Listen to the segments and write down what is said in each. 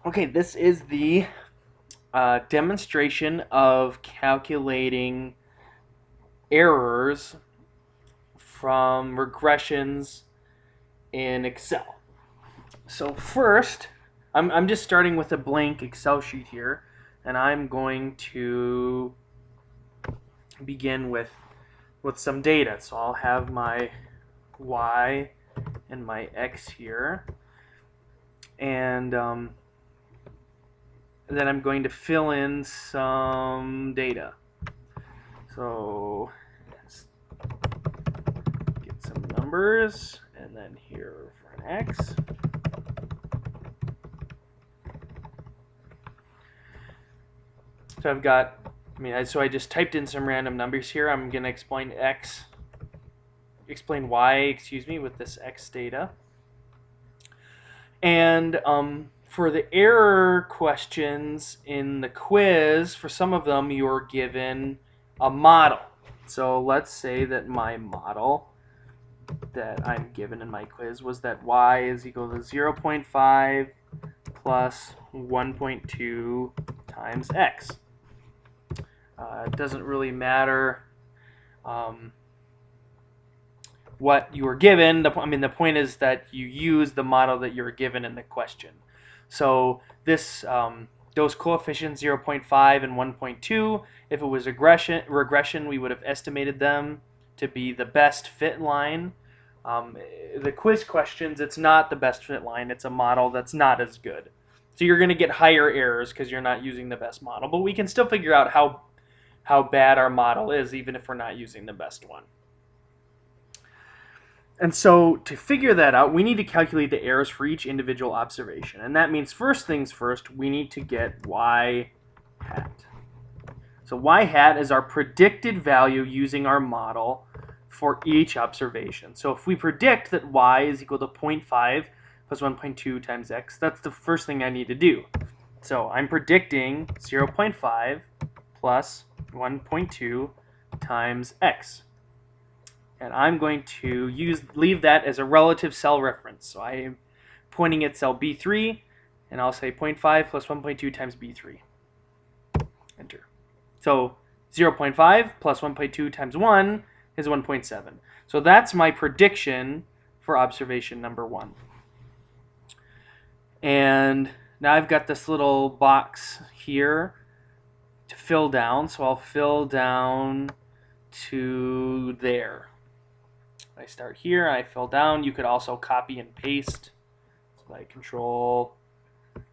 Okay, this is the demonstration of calculating errors from regressions in Excel. So first, I'm just starting with a blank Excel sheet here, and I'm going to begin with some data. So I'll have my Y and my X here, and then I'm going to fill in some data. So let's get some numbers, and then here for an X. So I've got, so I just typed in some random numbers here. I'm going to explain Y, excuse me, with this X data. And for the error questions in the quiz, for some of them, you're given a model. So let's say that my model that I'm given in my quiz was that Y is equal to 0.5 plus 1.2 times X. It doesn't really matter what you were given. The point is that you use the model that you were given in the question. So this those coefficients 0.5 and 1.2, if it was regression, we would have estimated them to be the best fit line. The quiz questions, it's not the best fit line. It's a model that's not as good. So you're going to get higher errors because you're not using the best model. But we can still figure out how bad our model is, even if we're not using the best one. And so to figure that out, we need to calculate the errors for each individual observation. And that means first things first, we need to get Y hat. So Y hat is our predicted value using our model for each observation. So if we predict that Y is equal to 0.5 plus 1.2 times X, that's the first thing I need to do. So I'm predicting 0.5 plus 1.2 times X. And I'm going to leave that as a relative cell reference. So I am pointing at cell B3, and I'll say 0.5 plus 1.2 times B3. Enter. So 0.5 plus 1.2 times 1 is 1.7. So that's my prediction for observation number 1. And now I've got this little box here to fill down. So I'll fill down to there. I start here, I fill down. You could also copy and paste. So I Control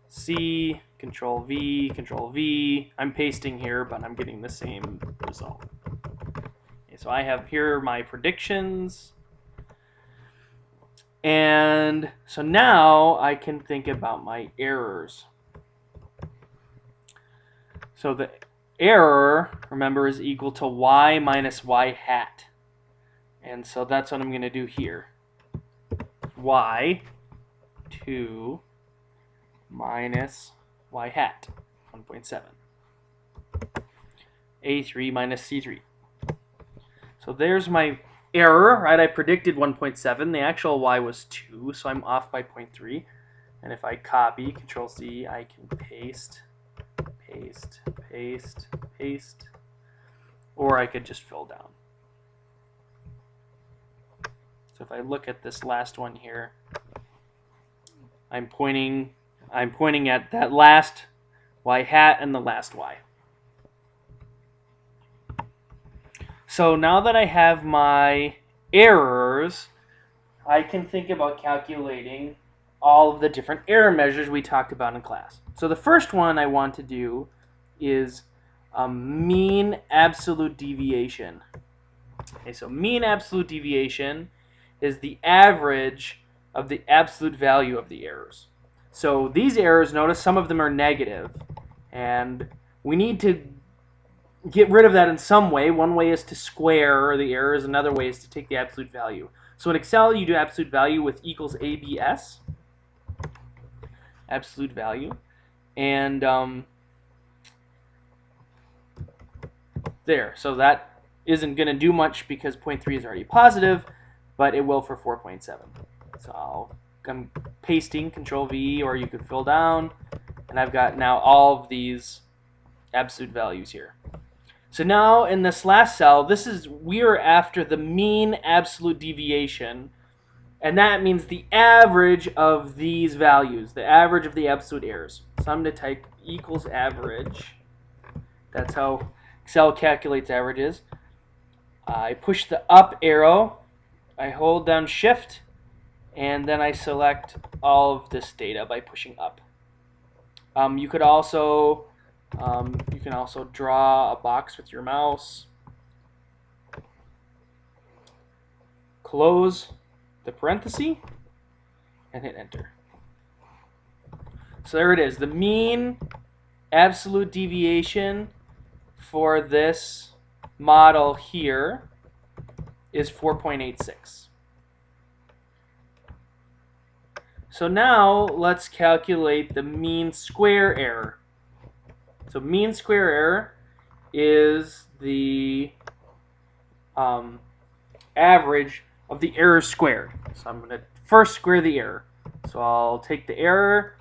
C, Control V, Control V. I'm pasting here, but I'm getting the same result. Okay, so I have here my predictions. And so now I can think about my errors. So the error, remember, is equal to Y minus Y hat. And so that's what I'm going to do here. Y2 minus Y hat, 1.7. A3 minus C3. So there's my error, right? I predicted 1.7. The actual Y was 2, so I'm off by 0.3. And if I copy, Control C, I can paste, paste, paste, paste. Or I could just fill down. So if I look at this last one here, I'm pointing at that last Y hat and the last Y. So now that I have my errors, I can think about calculating all of the different error measures we talked about in class. So the first one I want to do is mean absolute deviation. Okay, so mean absolute deviation is the average of the absolute value of the errors. So these errors, notice some of them are negative, and we need to get rid of that in some way. One way is to square the errors, another way is to take the absolute value. So in Excel, you do absolute value with equals ABS, absolute value, and there. So that isn't going to do much because 0.3 is already positive, but it will for 4.7. So I'm pasting, Control V, or you could fill down, And I've got now all of these absolute values here. So now in this last cell, we are after the mean absolute deviation, and that means the average of these values, the average of the absolute errors. So I'm going to type equals average. That's how Excel calculates averages. I push the up arrow, I hold down shift, and then I select all of this data by pushing up. You can also draw a box with your mouse. Close the parenthesis and hit enter. So there it is. The mean absolute deviation for this model here is 4.86. So now let's calculate the mean square error. So mean square error is the average of the error squared. So I'm going to first square the error. So I'll take the error,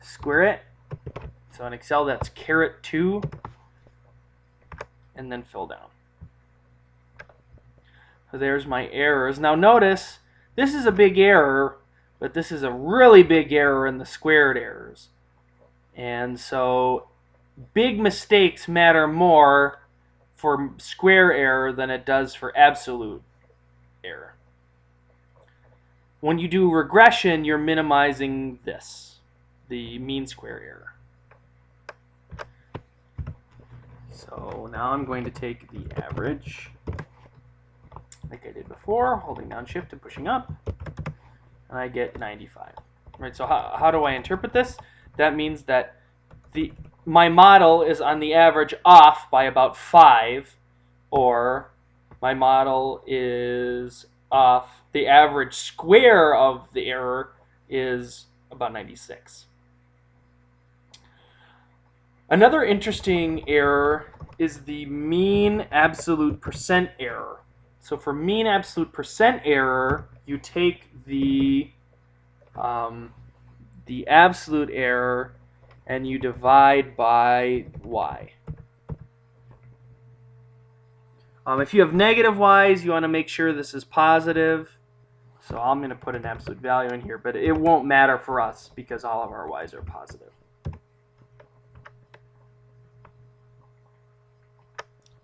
square it. So in Excel that's caret 2, and then fill down. So there's my errors. Now notice, this is a big error, but this is a really big error in the squared errors. And so big mistakes matter more for square error than it does for absolute error. When you do regression, you're minimizing this, the mean square error. So now I'm going to take the average, like I did before, holding down shift and pushing up, and I get 95. Right, so how do I interpret this? That means that my model is on the average off by about 5, or my model is off, the average square of the error is about 96. Another interesting error is the mean absolute percent error. So for mean absolute percent error, you take the absolute error and you divide by y. If you have negative y's, you want to make sure this is positive. So I'm going to put an absolute value in here, but it won't matter for us because all of our y's are positive.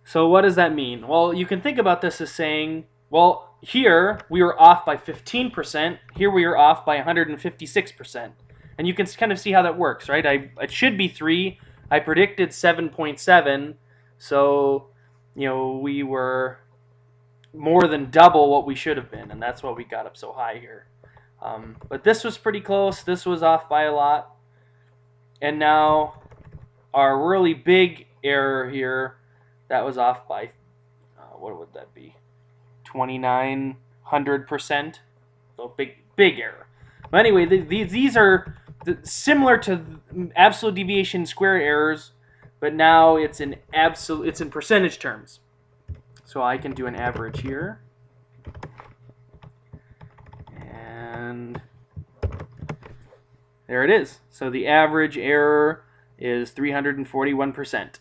So what does that mean? Well, you can think about this as saying, well, here we were off by 15%, here we are off by 156%. And you can kind of see how that works, right? It should be 3. I predicted 7.7, so we were more than double what we should have been, and that's why we got up so high here. But this was pretty close. This was off by a lot. And now our really big error here, that was off by, what would that be? 2,900%. So big error. But anyway, these are similar to absolute deviation square errors, but now it's in percentage terms. So I can do an average here. And there it is. So the average error is 341%.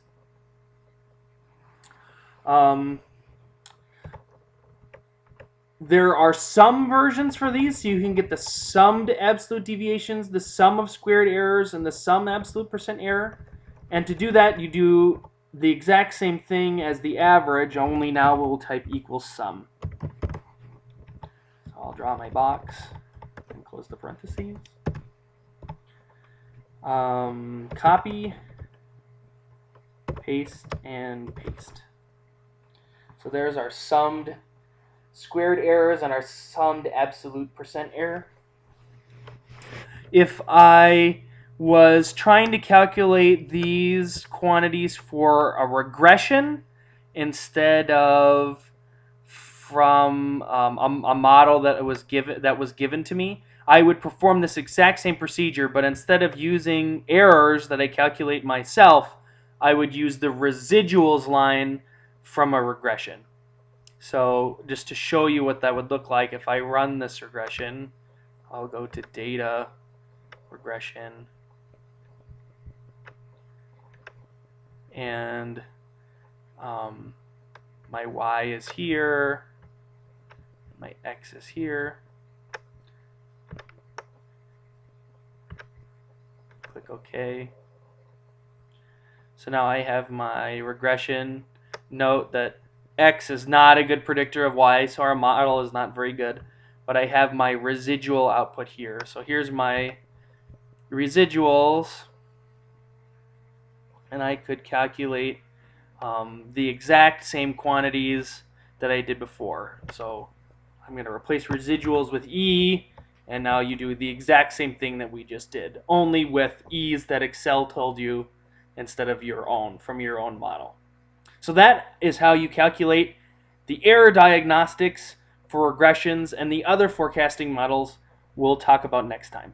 There are some versions for these, so you can get the summed absolute deviations, the sum of squared errors, and the sum absolute percent error. And to do that, you do the exact same thing as the average, only now we'll type equals sum. So I'll draw my box and close the parentheses. Copy, paste, and paste. So there's our summed squared errors and our summed absolute percent error. If I was trying to calculate these quantities for a regression instead of from a model that was given to me, I would perform this exact same procedure, but instead of using errors that I calculate myself, I would use the residuals line from a regression. So just to show you what that would look like, if I run this regression, I'll go to data, regression, and my y is here, my x is here. Click OK. So now I have my regression. Note that x is not a good predictor of y, so our model is not very good. But I have my residual output here. So here's my residuals, and I could calculate the exact same quantities that I did before. So I'm going to replace residuals with E, and now you do the exact same thing that we just did, only with E's that Excel told you instead of your own, from your own model. So that is how you calculate the error diagnostics for regressions, and the other forecasting models we'll talk about next time.